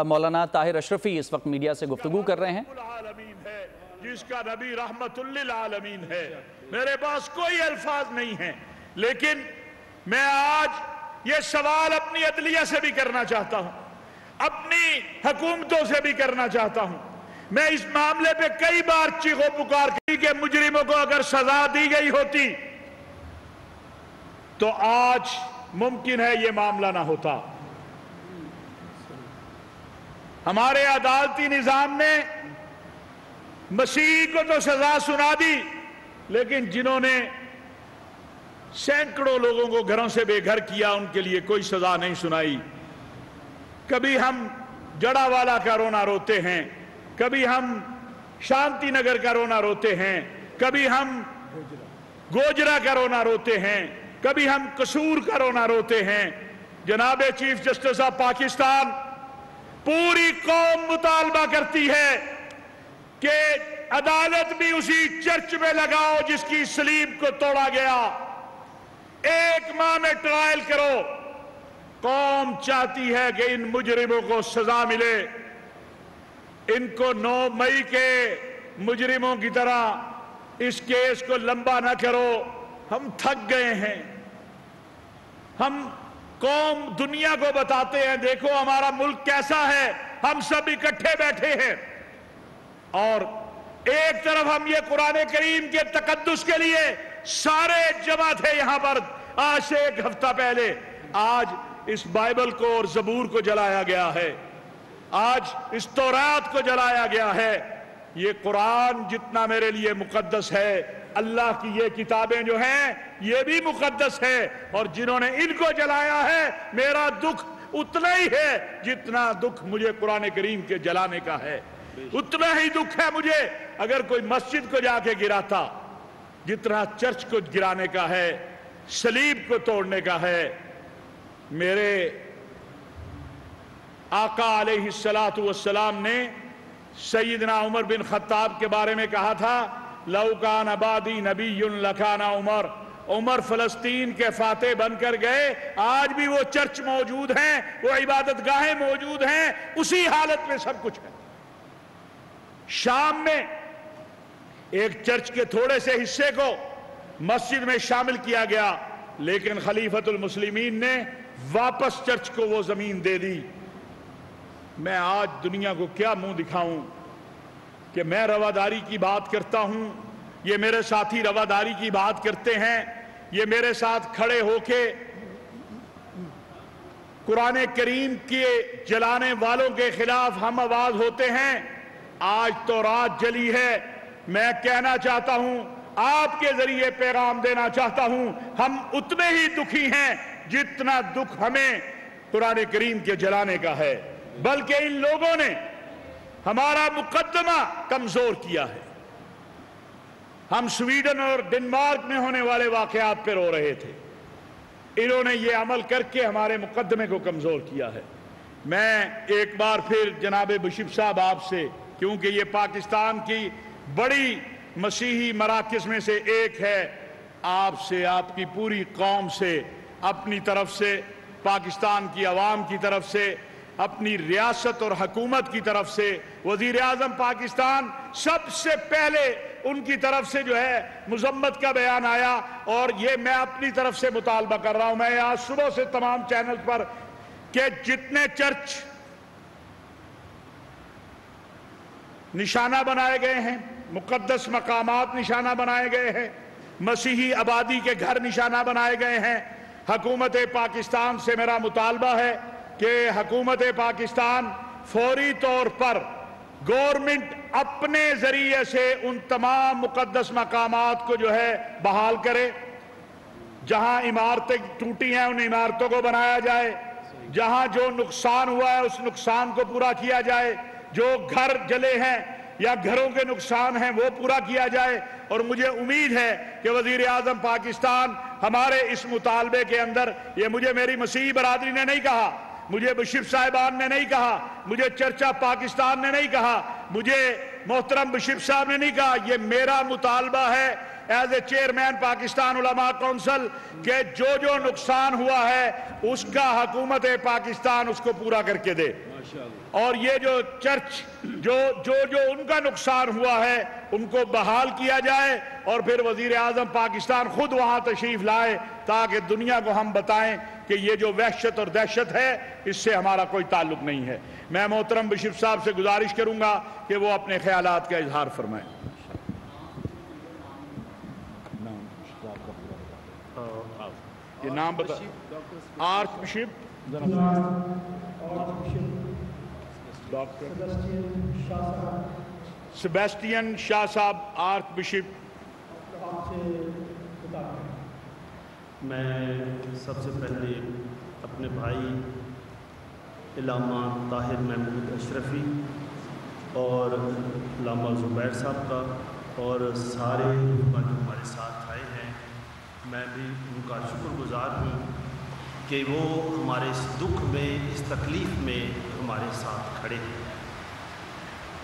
مولانا طاہر اشرفی اس وقت میڈیا سے گفتگو کر رہے ہیں۔ جس کا نبی رحمت للعالمین ہے، میرے پاس کوئی الفاظ نہیں ہیں، لیکن میں آج یہ سوال اپنی عدلیہ سے بھی کرنا چاہتا ہوں، اپنی حکومتوں سے بھی کرنا چاہتا ہوں۔ میں اس معاملے پہ کئی بار چیخ و پکار کی کہ مجرموں کو اگر سزا دی گئی ہوتی تو آج ممکن ہے یہ معاملہ نہ ہوتا۔ ہمارے عدالتی نظام نے مسیحی کو تو سزا سنا دی، لیکن جنہوں نے سینکڑوں لوگوں کو گھروں سے بے گھر کیا ان کے لیے کوئی سزا نہیں سنائی۔ کبھی ہم جڑا والا کا رونا روتے ہیں، کبھی ہم شانتی نگر کا رونا روتے ہیں، کبھی ہم گوجرا کا رونا روتے ہیں، کبھی ہم قصور کا رونا روتے ہیں۔ جناب چیف جسٹس آف پاکستان، پوری قوم مطالبہ کرتی ہے کہ عدالت بھی اسی چرچ میں لگاؤ جس کی صلیب کو توڑا گیا، 1 ماہ میں ٹرائل کرو۔ قوم چاہتی ہے کہ ان مجرموں کو سزا ملے، ان کو 9 مئی کے مجرموں کی طرح اس کیس کو لمبا نہ کرو۔ ہم تھک گئے ہیں، ہم قوم دنیا کو بتاتے ہیں دیکھو ہمارا ملک کیسا ہے، ہم سب اکٹھے بیٹھے ہیں، اور ایک طرف ہم یہ قرآن کریم کے تقدس کے لیے سارے جمع تھے یہاں پر آج سے 1 ہفتہ پہلے۔ آج اس بائبل کو اور زبور کو جلایا گیا ہے، آج اس تورات کو جلایا گیا ہے۔ یہ قرآن جتنا میرے لیے مقدس ہے، اللہ کی یہ کتابیں جو ہیں یہ بھی مقدس ہے، اور جنہوں نے ان کو جلایا ہے میرا دکھ اتنا ہی ہے جتنا دکھ مجھے قرآن کریم کے جلانے کا ہے، اتنا ہی دکھ ہے مجھے اگر کوئی مسجد کو جا کے گراتا جتنا چرچ کو گرانے کا ہے، صلیب کو توڑنے کا ہے۔ میرے آقا علیہ السلام نے سیدنا عمر بن خطاب کے بارے میں کہا تھا، لو کان بعدی نبی لکان عمر۔ عمر فلسطین کے فاتح بن کر گئے، آج بھی وہ چرچ موجود ہیں، وہ عبادت گاہیں موجود ہیں، اسی حالت میں سب کچھ ہے۔ شام میں ایک چرچ کے تھوڑے سے حصے کو مسجد میں شامل کیا گیا، لیکن خلیفۃ المسلمین نے واپس چرچ کو وہ زمین دے دی۔ میں آج دنیا کو کیا منہ دکھاؤں کہ میں رواداری کی بات کرتا ہوں، یہ میرے ساتھی رواداری کی بات کرتے ہیں، یہ میرے ساتھ کھڑے ہو کے قرآن کریم کے جلانے والوں کے خلاف ہم آواز ہوتے ہیں۔ آج تو رات جلی ہے، میں کہنا چاہتا ہوں، آپ کے ذریعے پیغام دینا چاہتا ہوں، ہم اتنے ہی دکھی ہیں جتنا دکھ ہمیں قرآن کریم کے جلانے کا ہے، بلکہ ان لوگوں نے ہمارا مقدمہ کمزور کیا ہے۔ ہم سویڈن اور ڈنمارک میں ہونے والے واقعات پہ رو رہے تھے، انہوں نے یہ عمل کر کے ہمارے مقدمے کو کمزور کیا ہے۔ میں ایک بار پھر جناب بشپ صاحب آپ سے، کیونکہ یہ پاکستان کی بڑی مسیحی مراکز میں سے ایک ہے، آپ سے، آپ کی پوری قوم سے، اپنی طرف سے، پاکستان کی عوام کی طرف سے، اپنی ریاست اور حکومت کی طرف سے، وزیر اعظم پاکستان، سب سے پہلے ان کی طرف سے جو ہے مذمت کا بیان آیا، اور یہ میں اپنی طرف سے مطالبہ کر رہا ہوں۔ میں آج صبح سے تمام چینل پر کہ جتنے چرچ نشانہ بنائے گئے ہیں، مقدس مقامات نشانہ بنائے گئے ہیں، مسیحی آبادی کے گھر نشانہ بنائے گئے ہیں، حکومت پاکستان سے میرا مطالبہ ہے کہ حکومت پاکستان فوری طور پر گورنمنٹ اپنے ذریعے سے ان تمام مقدس مقامات کو جو ہے بحال کرے، جہاں عمارتیں ٹوٹی ہیں ان عمارتوں کو بنایا جائے، جہاں جو نقصان ہوا ہے اس نقصان کو پورا کیا جائے، جو گھر جلے ہیں یا گھروں کے نقصان ہیں وہ پورا کیا جائے۔ اور مجھے امید ہے کہ وزیر اعظم پاکستان ہمارے اس مطالبے کے اندر، یہ مجھے میری مسیحی برادری نے نہیں کہا، مجھے بشپ صاحبان نے نہیں کہا، مجھے چرچ آف پاکستان نے نہیں کہا، مجھے محترم بشپ صاحب نے نہیں کہا، یہ میرا مطالبہ ہے۔ ایز اے چیئرمین پاکستان علماء کونسل کہ جو نقصان ہوا ہے اس کا حکومت پاکستان اس کو پورا کر کے دے، اور یہ جو چرچ جو ان کا نقصان ہوا ہے ان کو بحال کیا جائے، اور پھر وزیر اعظم پاکستان خود وہاں تشریف لائے تاکہ دنیا کو ہم بتائیں کہ یہ جو وحشت اور دہشت ہے اس سے ہمارا کوئی تعلق نہیں ہے۔ میں محترم بشیر صاحب سے گزارش کروں گا کہ وہ اپنے خیالات کا اظہار فرمائیں۔ یہ نام بتا، آرچ بشپ ڈاکٹر سیباسٹین شاہ صاحب، آرچ بشپ۔ میں سب سے پہلے اپنے بھائی علامہ طاہر محمود اشرفی اور علامہ زبیر صاحب کا اور سارے علماء جو ہمارے ساتھ آئے ہیں، میں بھی ان کا شکر گزار ہوں کہ وہ ہمارے اس دکھ میں، اس تکلیف میں ہمارے ساتھ کھڑے ہیں۔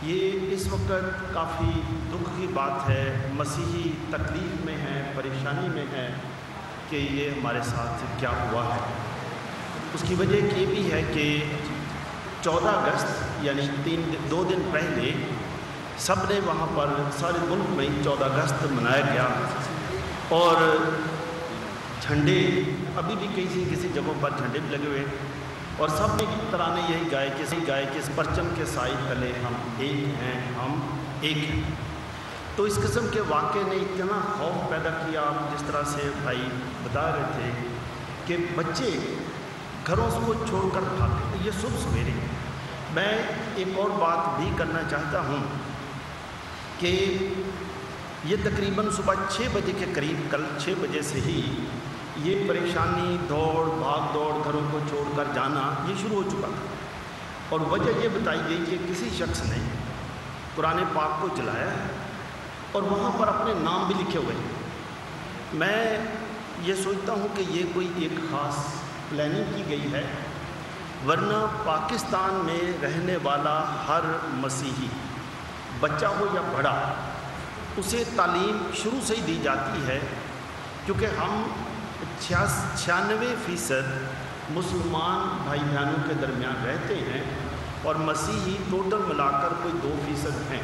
یہ اس وقت کافی دکھ کی بات ہے، مسیحی تکلیف میں ہیں، پریشانی میں ہیں کہ یہ ہمارے ساتھ کیا ہوا ہے۔ اس کی وجہ یہ بھی ہے کہ 14 اگست یعنی 2 دن پہلے سب نے وہاں پر سارے ملک میں 14 اگست منایا گیا، اور جھنڈے ابھی بھی کسی جگہوں پر جھنڈے بھی لگے ہوئے، اور سب نے ترانے یہی گائے کہ اس پرچم کے سائے تلے ہم ایک ہیں، ہم ایک ہیں۔ تو اس قسم کے واقعے نے اتنا خوف پیدا کیا، جس طرح سے بھائی بتا رہے تھے کہ بچے گھروں کو چھوڑ کر بھاگے۔ یہ صبح سویرے میں ایک اور بات بھی کرنا چاہتا ہوں کہ یہ تقریباً صبح 6 بجے کے قریب، کل 6 بجے سے ہی یہ پریشانی، دوڑ بھاگ دوڑ، گھروں کو چھوڑ کر جانا یہ شروع ہو چکا تھا، اور وجہ یہ بتائی گئی کہ کسی شخص نے قرآن پاک کو جلایا ہے اور وہاں پر اپنے نام بھی لکھے ہوئے ہیں۔ میں یہ سوچتا ہوں کہ یہ کوئی ایک خاص پلاننگ کی گئی ہے، ورنہ پاکستان میں رہنے والا ہر مسیحی بچہ ہو یا بڑا، اسے تعلیم شروع سے ہی دی جاتی ہے، کیونکہ ہم 96% مسلمان بھائی بہنوں کے درمیان رہتے ہیں، اور مسیحی ٹوٹل ملا کر کوئی 2% ہیں۔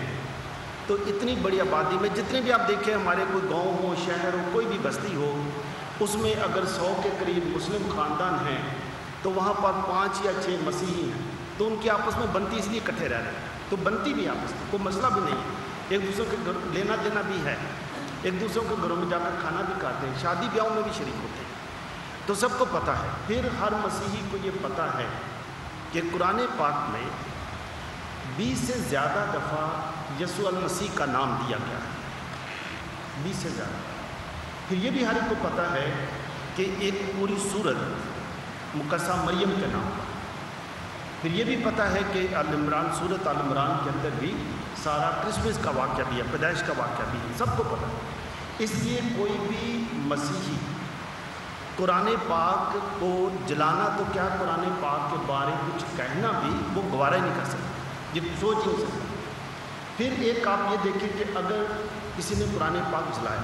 تو اتنی بڑی آبادی میں جتنے بھی آپ دیکھیں، ہمارے کوئی گاؤں ہو، شہر ہو، کوئی بھی بستی ہو، اس میں اگر 100 کے قریب مسلم خاندان ہیں تو وہاں پر 5 یا 6 مسیحی ہیں، تو ان کی آپس میں بنتی اس لیے اکٹھے رہ رہے ہیں، تو بنتی بھی آپس میں کوئی مسئلہ بھی نہیں ہے، ایک دوسرے کے گھر لینا دینا بھی ہے، ایک دوسروں کے گھروں میں جا کر کھانا بھی کھاتے ہیں، شادی بیاہوں میں بھی شریک ہوتے ہیں، تو سب کو پتہ ہے۔ پھر ہر مسیحی کو یہ پتہ ہے کہ قرآن پاک میں 20 سے زیادہ دفعہ یسوع المسیح کا نام دیا گیا ہے، 20 سے زیادہ۔ پھر یہ بھی ہر ایک کو پتہ ہے کہ ایک پوری سورت مقدسہ مریم کے نام پر۔ پھر یہ بھی پتہ ہے کہ آل عمران، سورت آل عمران کے اندر بھی سارا کرسمس کا واقعہ بھی ہے، پیدائش کا واقعہ بھی ہے، سب کو پتہ ہے۔ اس لیے کوئی بھی مسیحی قرآن پاک کو جلانا تو کیا، قرآن پاک کے بارے کچھ کہنا بھی وہ گوارہ ہی نہیں کر سکتا، یہ سوچ نہیں سکتا۔ پھر ایک آپ یہ دیکھیں کہ اگر کسی نے قرآن پاک جلایا،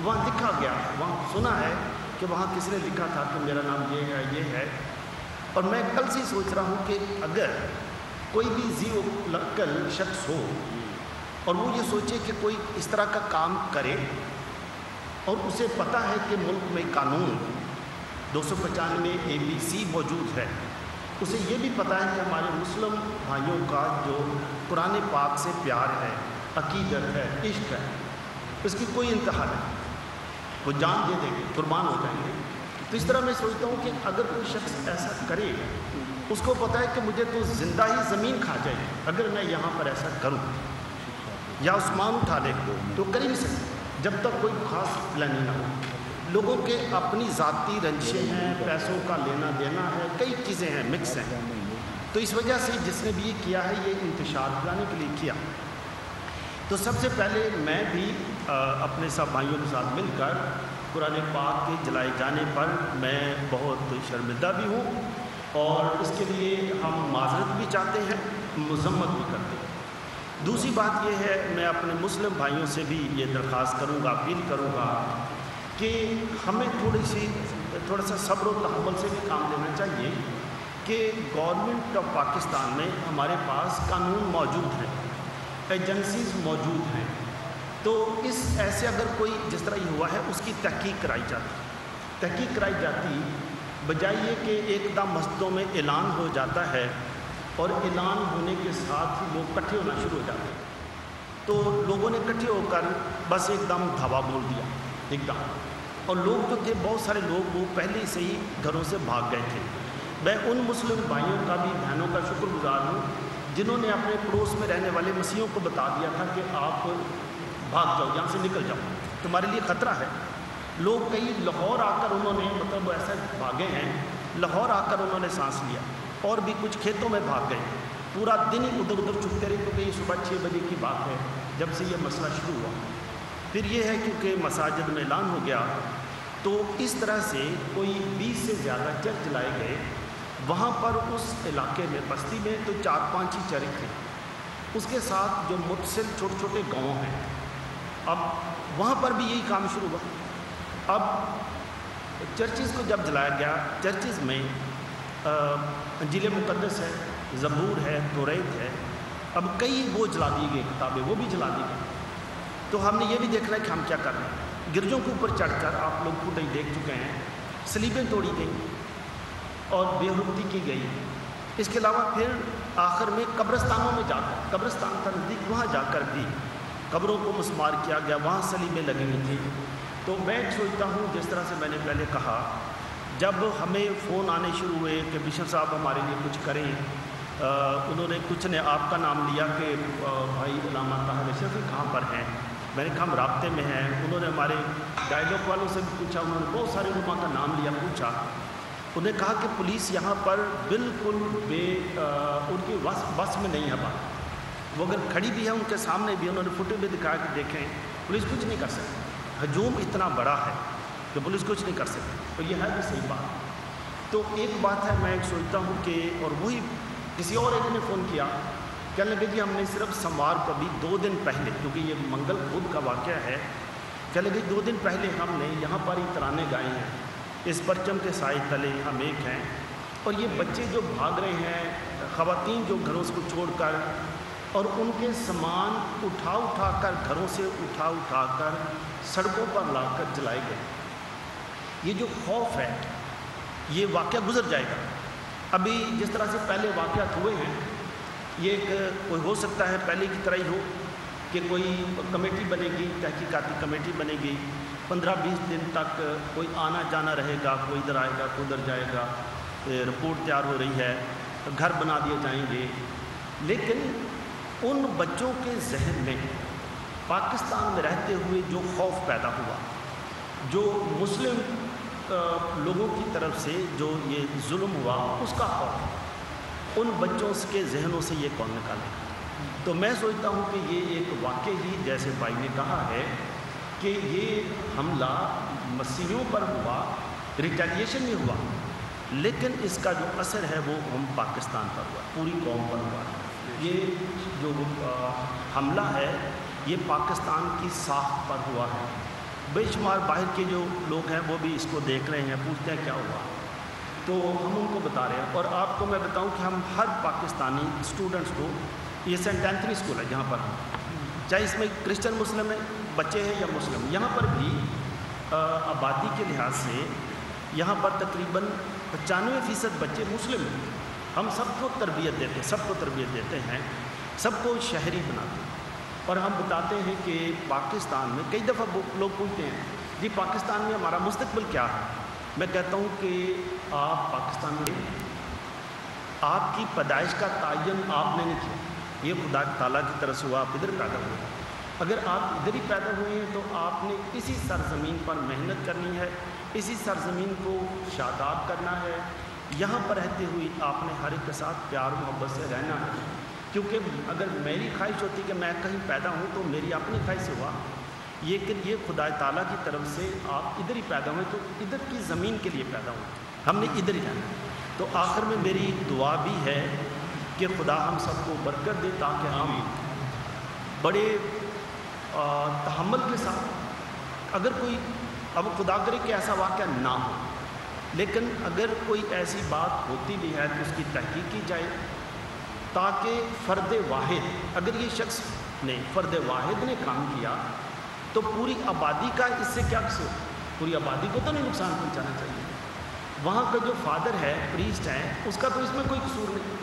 وہاں لکھا گیا، وہاں سنا ہے کہ وہاں کسی نے لکھا تھا کہ میرا نام یہ ہے، اور میں کل سے سوچ رہا ہوں کہ اگر کوئی بھی ذی العقل شخص ہو اور وہ یہ سوچے کہ کوئی اس طرح کا کام کرے، اور اسے پتہ ہے کہ ملک میں قانون 295 ABC موجود ہے، اسے یہ بھی پتہ ہے کہ ہمارے مسلم بھائیوں کا جو قرآن پاک سے پیار ہے، عقیدت ہے، عشق ہے، اس کی کوئی انتہا نہیں، وہ جان دے دیں گے، قربان ہو جائیں گے۔ تو اس طرح میں سوچتا ہوں کہ اگر کوئی شخص ایسا کرے، اس کو پتہ ہے کہ مجھے تو زندہ ہی زمین کھا جائے اگر میں یہاں پر ایسا کروں، یا عثمان اٹھا لے تو کر ہی نہیں سکتے جب تک کوئی خاص پلاننگ نہ ہو۔ لوگوں کے اپنی ذاتی رنجشیں ہیں، پیسوں کا لینا دینا ہے، کئی چیزیں ہیں، مکس ہیں، تو اس وجہ سے جس نے بھی یہ کیا ہے، یہ انتشار کرانے کے لیے کیا۔ تو سب سے پہلے میں بھی اپنے سب بھائیوں کے ساتھ مل کر قرآن پاک کے جلائے جانے پر میں بہت شرمندہ بھی ہوں، اور اس کے لیے ہم معذرت بھی چاہتے ہیں، مذمت بھی کرتے ہیں۔ دوسری بات یہ ہے، میں اپنے مسلم بھائیوں سے بھی یہ درخواست کروں گا، اپیل کروں گا کہ ہمیں تھوڑا سا صبر و تحمل سے بھی کام لینا چاہیے کہ گورنمنٹ آف پاکستان میں ہمارے پاس قانون موجود ہیں، ایجنسیز موجود ہیں، تو ایسے اگر کوئی جس طرح یہ ہوا ہے اس کی تحقیق کرائی جاتی بجائے یہ کہ ایک دم مسجدوں میں اعلان ہو جاتا ہے اور اعلان ہونے کے ساتھ ہی لوگ اکٹھے ہونا شروع ہو جاتے ہیں، تو لوگوں نے اکٹھے ہو کر بس ایک دم دھاوا بول دیا ایک دم، اور لوگ جو تھے بہت سارے لوگ وہ پہلے سے ہی گھروں سے بھاگ گئے تھے۔ میں ان مسلم بھائیوں کا بھی، بہنوں کا شکر گزار ہوں جنہوں نے اپنے پڑوس میں رہنے والے مسیحیوں کو بتا دیا تھا کہ آپ بھاگ جاؤ، یہاں سے نکل جاؤ، تمہارے لیے خطرہ ہے۔ لوگ کئی لاہور آ کر انہوں نے مطلب ایسا بھاگے ہیں، لاہور آ کر انہوں نے سانس لیا، اور بھی کچھ کھیتوں میں بھاگ گئے، پورا دن ہی ادھر ادھر چھپتے رہے، کیونکہ یہ صبح 6 بجے کی بات ہے جب سے یہ مسئلہ شروع ہوا۔ پھر یہ ہے کیونکہ مساجد میں اعلان ہو گیا، تو اس طرح سے کوئی 20 سے زیادہ چرچ لائے گئے وہاں پر اس علاقے میں، بستی میں تو 4-5 ہی چرچ تھے، اس کے ساتھ جو متصل چھوٹے چھوٹے گاؤں ہیں، اب وہاں پر بھی یہی کام شروع ہوا۔ اب چرچز کو جب جلایا گیا، چرچز میں انجیل مقدس ہے، زبور ہے، توریت ہے، اب کئی وہ جلا دی گئی کتابیں، وہ بھی جلا دی گئی۔ تو ہم نے یہ بھی دیکھنا ہے کہ ہم کیا کر رہے ہیں۔ گرجوں کے اوپر چڑھ کر آپ لوگ فوٹیج دیکھ چکے ہیں، سلیبیں توڑی گئی اور بے حرمتی کی گئی۔ اس کے علاوہ پھر آخر میں قبرستانوں میں جا کر، قبرستان کا نزدیک، وہاں جا کر بھی قبروں کو مسمار کیا گیا، وہاں سلیبیں لگی ہوئی تھیں۔ تو میں سوچتا ہوں جس طرح سے میں نے پہلے کہا، جب ہمیں فون آنے شروع ہوئے کہ بشپ صاحب ہمارے لیے کچھ کریں، انہوں نے کچھ نے آپ کا نام لیا کہ بھائی علامہ طاہر اشرفی کہاں پر ہیں، میں نے کہا ہم رابطے میں ہیں۔ انہوں نے ہمارے ڈائیلاگ والوں سے بھی پوچھا، انہوں نے بہت سارے علماء کا نام لیا، پوچھا، انہیں کہا کہ پولیس یہاں پر بالکل ان کی بس میں نہیں ہے بات، وہ اگر کھڑی بھی ہے ان کے سامنے بھی، انہوں نے فوٹو بھی دکھایا کہ دیکھیں پولیس کچھ نہیں کر سکتی، ہجوم اتنا بڑا ہے کہ پولیس کچھ نہیں کر سکتی، تو یہ ہے بھی صحیح بات۔ تو ایک بات ہے، میں ایک سوچتا ہوں کہ، اور وہی کسی اور ایک نے فون کیا، کہنے لگے جی ہم نے صرف سموار کو بھی 2 دن پہلے، کیونکہ یہ منگل بدھ کا واقعہ ہے، کہنے لگے 2 دن پہلے ہم نے یہاں پر ہی ترانے گائے ہیں، اس پرچم کے سائے تلے ہم ایک ہیں، اور یہ بچے جو بھاگ رہے ہیں، خواتین جو گھروں کو چھوڑ کر، اور ان کے سامان اٹھا کر، گھروں سے اٹھا کر سڑکوں پر لا کر جلائے گئے۔ یہ جو خوف ہے یہ واقعہ گزر جائے گا۔ ابھی جس طرح سے پہلے واقعات ہوئے ہیں، یہ ایک کوئی ہو سکتا ہے پہلے کی طرح ہی ہو کہ کوئی کمیٹی بنے گی، تحقیقاتی کمیٹی بنے گی، 15-20 دن تک کوئی آنا جانا رہے گا، کوئی ادھر آئے گا، کوئی ادھر جائے گا، رپورٹ تیار ہو رہی ہے، گھر بنا دیے جائیں گے۔ لیکن ان بچوں کے ذہن میں پاکستان میں رہتے ہوئے جو خوف پیدا ہوا، جو مسلم لوگوں کی طرف سے جو یہ ظلم ہوا، اس کا خوف ان بچوں کے ذہنوں سے یہ کون نکالے گا؟ تو میں سوچتا ہوں کہ یہ ایک واقعی ہی، جیسے بھائی نے کہا ہے کہ یہ حملہ مسیحیوں پر ہوا، ریٹیلیشن میں ہوا، لیکن اس کا جو اثر ہے وہ ہم پاکستان پر ہوا، پوری قوم پر ہوا۔ یہ جو حملہ ہے یہ پاکستان کی ساکھ پر ہوا ہے۔ بے شمار باہر کے جو لوگ ہیں وہ بھی اس کو دیکھ رہے ہیں، پوچھتے ہیں کیا ہوا، تو ہم ان کو بتا رہے ہیں۔ اور آپ کو میں بتاؤں کہ ہم ہر پاکستانی اسٹوڈنٹس کو، یہ سینٹ اینتھنی اسکول ہے جہاں پر ہم، چاہے اس میں کرسچن مسلم ہیں بچے ہیں یا مسلم، یہاں پر بھی آبادی کے لحاظ سے یہاں پر تقریباً 95% بچے مسلم ہیں۔ ہم سب کو تربیت دیتے ہیں، سب کو تربیت دیتے ہیں، سب کو شہری بناتے ہیں، اور ہم بتاتے ہیں کہ پاکستان میں، کئی دفعہ لوگ پوچھتے ہیں جی پاکستان میں ہمارا مستقبل کیا ہے؟ میں کہتا ہوں کہ آپ پاکستان میں، آپ کی پیدائش کا تعین آپ نے نہیں کیا، یہ خدا تعالیٰ کی طرف سے ہوا، آپ ادھر پیدا ہوئے۔ اگر آپ ادھر ہی پیدا ہوئے ہیں تو آپ نے اسی سرزمین پر محنت کرنی ہے، اسی سرزمین کو شاداب کرنا ہے، یہاں پر رہتے ہوئے آپ نے ہر ایک کے ساتھ پیار محبت سے رہنا ہے۔ کیونکہ اگر میری خواہش ہوتی کہ میں کہیں پیدا ہوں تو میری اپنی خواہش سے ہوا، یہ خدا تعالیٰ کی طرف سے آپ ادھر ہی پیدا ہوئے، تو ادھر کی زمین کے لیے پیدا ہوئے، ہم نے ادھر ہی رہنا۔ تو آخر میں میری دعا بھی ہے کہ خدا ہم سب کو برکت دے تاکہ ہم بڑے تحمل کے ساتھ، اگر کوئی، اب خدا کرے کہ ایسا واقعہ نہ ہو، لیکن اگر کوئی ایسی بات ہوتی بھی ہے تو اس کی تحقیق کی جائے، تاکہ فرد واحد، اگر یہ شخص نے، فرد واحد نے کام کیا تو پوری آبادی کا اس سے کیا قصور؟ پوری آبادی کو تو نہیں نقصان پہنچانا چاہیے۔ وہاں کا جو فادر ہے، پریسٹ ہے، اس کا تو اس میں کوئی قصور نہیں،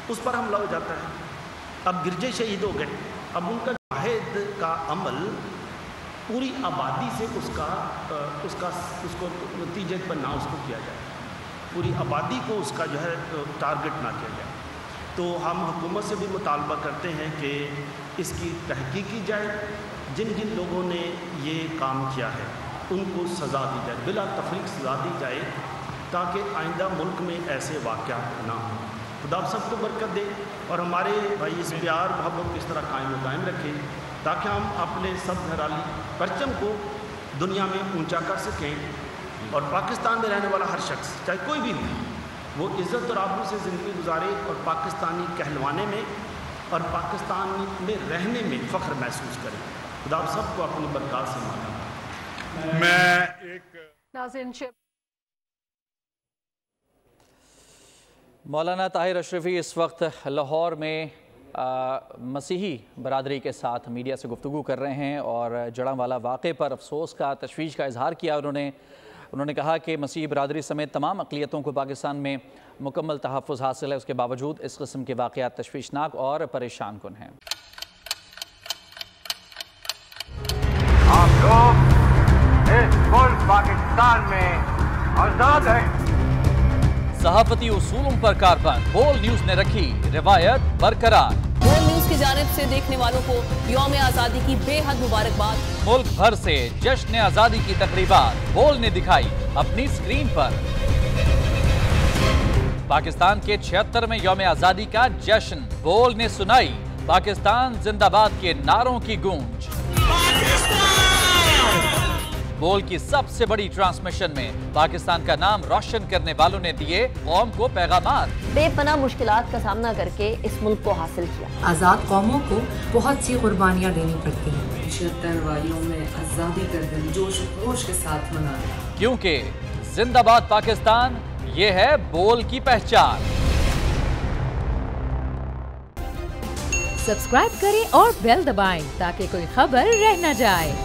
اس پر حملہ ہو جاتا ہے۔ اب گرجے شہید ہو گئے، اب ان کا واحد کا عمل پوری آبادی سے اس کو نتیجے پر نہ اس کو کیا جائے، پوری آبادی کو اس کا جو ہے ٹارگٹ نہ کیا جائے۔ تو ہم حکومت سے بھی مطالبہ کرتے ہیں کہ اس کی تحقیق کی جائے، جن جن لوگوں نے یہ کام کیا ہے ان کو سزا دی جائے، بلا تفریق سزا دی جائے، تاکہ آئندہ ملک میں ایسے واقعات نہ ہوں۔ خدا سب کو برکت دے اور ہمارے بھائی اس پیار محبت کو اس طرح قائم و دائم رکھے، تاکہ ہم اپنے سب گھرالی پرچم کو دنیا میں اونچا کر سکیں، اور پاکستان میں رہنے والا ہر شخص چاہے کوئی بھی ہو وہ عزت اور آبرو سے زندگی گزارے اور پاکستانی کہلوانے میں اور پاکستان میں رہنے میں فخر محسوس کرے۔ خدا سب کو اپنی برکات سے مانا۔ میں ایک مولانا طاہر اشرفی اس وقت لاہور میں مسیحی برادری کے ساتھ میڈیا سے گفتگو کر رہے ہیں اور جڑاں والا واقعے پر افسوس کا، تشویش کا اظہار کیا۔ انہوں نے کہا کہ مسیحی برادری سمیت تمام اقلیتوں کو پاکستان میں مکمل تحفظ حاصل ہے، اس کے باوجود اس قسم کے واقعات تشویشناک اور پریشان کن ہیں۔ آپ لوگ اس ملک پاکستان میں آزاد ہیں۔ صحافتی اصولوں پر کاربند، بول نیوز نے رکھی روایت برقرار۔ بول نیوز کی جانب سے دیکھنے والوں کو یوم آزادی کی بے حد مبارکباد۔ ملک بھر سے جشن آزادی کی تقریبات بول نے دکھائی اپنی سکرین پر۔ پاکستان کے 76ویں یوم آزادی کا جشن، بول نے سنائی پاکستان زندہ باد کے نعروں کی گونج۔ بول کی سب سے بڑی ٹرانسمیشن میں پاکستان کا نام روشن کرنے والوں نے دیے قوم کو پیغامات۔ بے پناہ مشکلات کا سامنا کر کے اس ملک کو حاصل کیا۔ آزاد قوموں کو بہت سی قربانیاں دینی پڑتی ہیں۔ 76 واریوں میں آزادی کا دن جوش و خروش کے ساتھ منایا، کیونکہ زندہ باد پاکستان یہ ہے بول کی پہچان۔ سبسکرائب کریں اور بیل دبائیں تاکہ کوئی خبر رہ نہ جائے۔